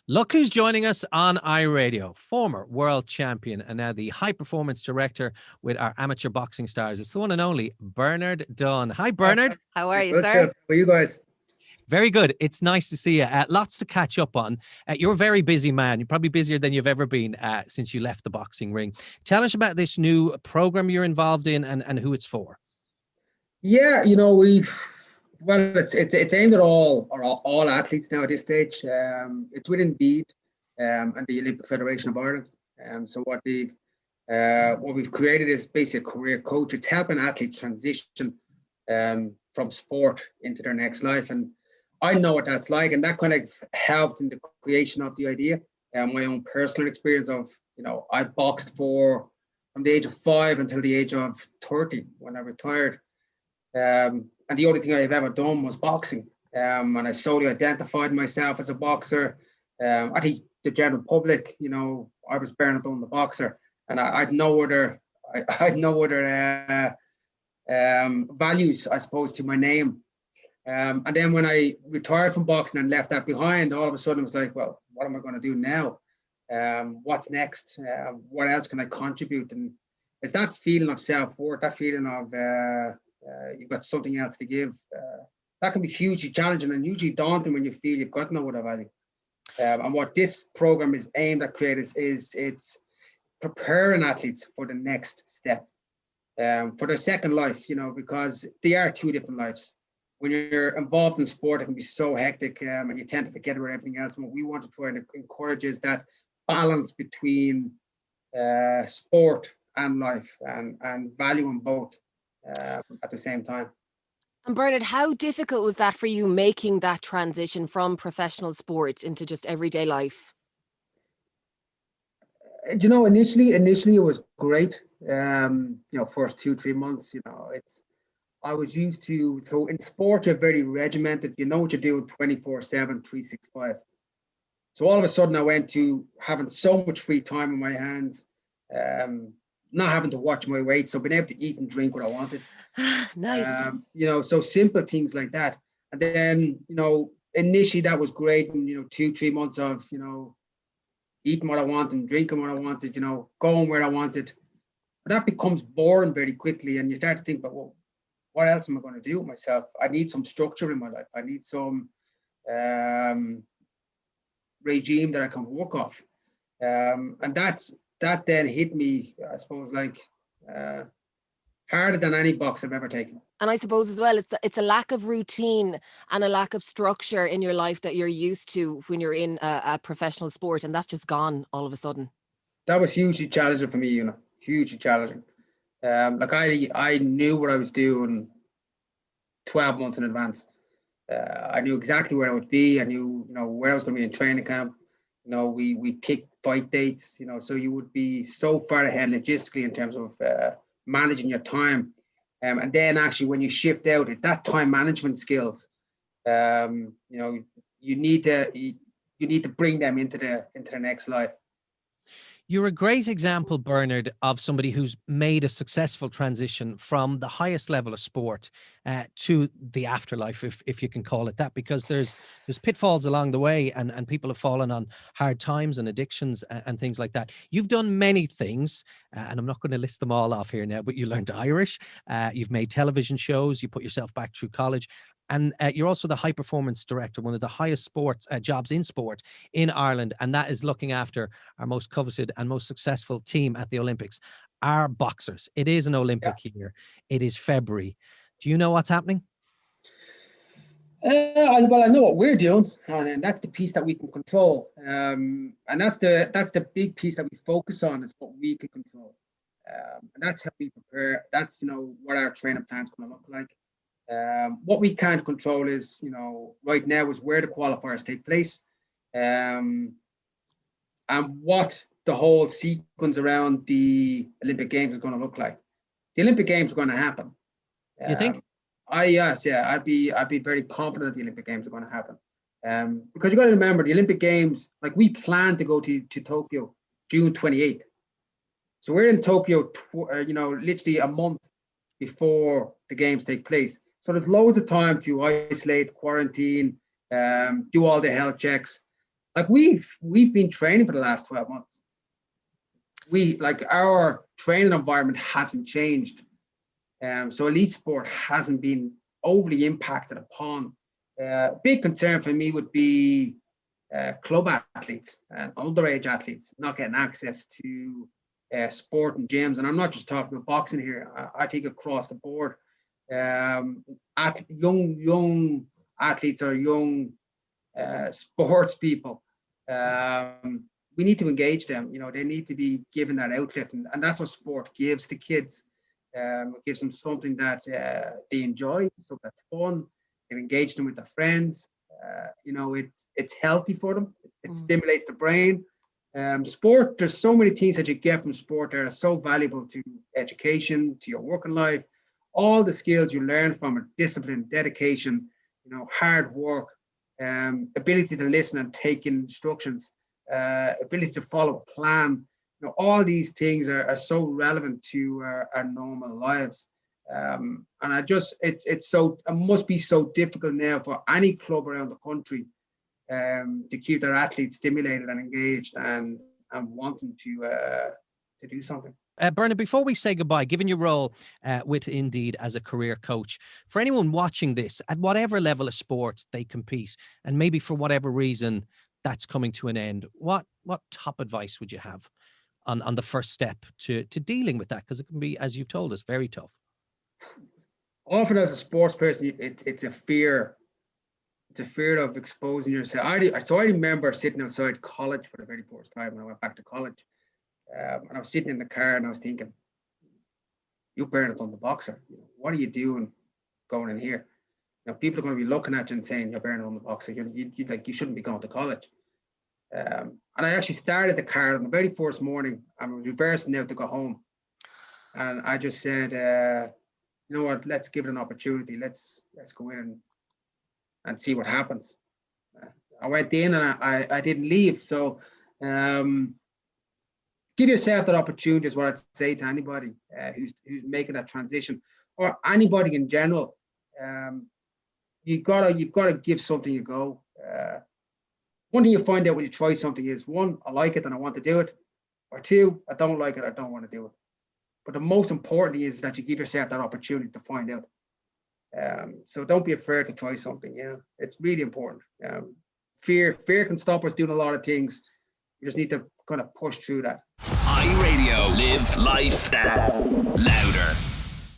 Look who's joining us on iRadio, former world champion and now the high performance director with our amateur boxing stars. It's the one and only Bernard Dunne. Hi, Bernard. How are you, Good, sir? How are you guys? Very good. It's nice to see you. Lots to catch up on. You're a very busy man. You're probably busier than you've ever been since you left the boxing ring. Tell us about this new program you're involved in and who it's for. Yeah, it's aimed at all athletes now at this stage. It's with Indeed and the Olympic Federation of Ireland. So what we've created is basically a career coach. It's helping athletes transition from sport into their next life, and I know what that's like, and that kind of helped in the creation of the idea. My own personal experience of, I boxed from the age of 5 until the age of 30 when I retired. And the only thing I've ever done was boxing. And I solely identified myself as a boxer. I think the general public, I was Bernard Dunne, the boxer, and I'd no other values, I suppose, to my name. And then when I retired from boxing and left that behind, all of a sudden it was like, well, what am I going to do now? What's next? What else can I contribute? And it's that feeling of self-worth, that feeling of you've got something else to give. That can be hugely challenging and hugely daunting when you feel you've got no other value. And what this program is aimed at creating is it's preparing athletes for the next step, for their second life, because they are two different lives. When you're involved in sport, it can be so hectic and you tend to forget about everything else. And what we want to try and encourage is that balance between sport and life and valuing both at the same time. And Bernard, how difficult was that for you, making that transition from professional sport into just everyday life? Initially it was great. First 2-3 months, I was used to, so in sport, you're very regimented. You know what you're doing 24/7, 365. So all of a sudden I went to having so much free time in my hands, not having to watch my weight. So being able to eat and drink what I wanted. Nice. So simple things like that. And then, initially that was great. And, 2-3 months of, eating what I wanted, drinking what I wanted, going where I wanted. But that becomes boring very quickly. And you start to think, but well, what else am I going to do with myself? I need some structure in my life. I need some regime that I can work off. And that then hit me, I suppose, like harder than any box I've ever taken. And I suppose as well, it's a lack of routine and a lack of structure in your life that you're used to when you're in a professional sport, and that's just gone all of a sudden. That was hugely challenging for me, hugely challenging. I knew what I was doing 12 months in advance. I knew exactly where I would be. I knew, where I was going to be in training camp. We picked fight dates, so you would be so far ahead logistically in terms of managing your time. And then actually when you shift out, it's that time management skills. You need to bring them into the next life. You're a great example, Bernard, of somebody who's made a successful transition from the highest level of sport to the afterlife, if you can call it that, because there's pitfalls along the way and people have fallen on hard times and addictions and things like that. You've done many things, and I'm not going to list them all off here now, but you learned Irish, you've made television shows, you put yourself back through college, and you're also the high performance director, one of the highest sports jobs in sport in Ireland, and that is looking after our most coveted and most successful team at the Olympics, our boxers. It is an Olympic year. It is February. Do you know what's happening? I know what we're doing, and that's the piece that we can control. And that's the big piece that we focus on, is what we can control. And that's how we prepare. That's what our training plan's going to look like. What we can't control is, right now, is where the qualifiers take place, and what the whole sequence around the Olympic Games is going to look like. The Olympic Games are going to happen. You think? I'd be very confident that the Olympic Games are going to happen. Because you got to remember, the Olympic Games, like, we plan to go to Tokyo June 28th. So we're in Tokyo, literally a month before the games take place. So there's loads of time to isolate, quarantine, do all the health checks. like we've been training for the last 12 months. Our training environment hasn't changed. So elite sport hasn't been overly impacted upon. Big concern for me would be club athletes and underage athletes not getting access to sport and gyms. And I'm not just talking about boxing here. I think across the board, young athletes or young sports people, we need to engage them. They need to be given that outlet, and that's what sport gives to kids. It gives them something that they enjoy, something that's fun. It engages them with their friends. It's healthy for them. It stimulates the brain. Sport, there's so many things that you get from sport that are so valuable to education, to your working life. All the skills you learn from it: discipline, dedication, hard work, ability to listen and take in instructions, ability to follow a plan. All these things are so relevant to our normal lives. And it must be so difficult now for any club around the country to keep their athletes stimulated and engaged and wanting to do something. Bernard, before we say goodbye, given your role with Indeed as a career coach, for anyone watching this at whatever level of sport they compete, and maybe for whatever reason that's coming to an end, what top advice would you have on the first step to dealing with that? Because it can be, as you've told us, very tough. Often as a sports person, it's a fear. It's a fear of exposing yourself. I remember sitting outside college for the very first time when I went back to college. And I was sitting in the car and I was thinking, you Bernard Dunne, the boxer, what are you doing going in here? People are going to be looking at you and saying, you're Bernard Dunne, the boxer. You shouldn't be going to college. And I actually started the car on the very first morning. I was reversing out to go home. And I just said, you know what, let's give it an opportunity. Let's go in and see what happens. I went in and I didn't leave. So give yourself that opportunity is what I'd say to anybody who's making that transition, or anybody in general. You've got to give something a go. One thing you find out when you try something is, one, I like it and I want to do it, or two, I don't like it, I don't want to do it. But the most important thing is that you give yourself that opportunity to find out. So don't be afraid to try something. It's really important. Fear can stop us doing a lot of things. You just need to kind of push through that. iRadio, live life louder.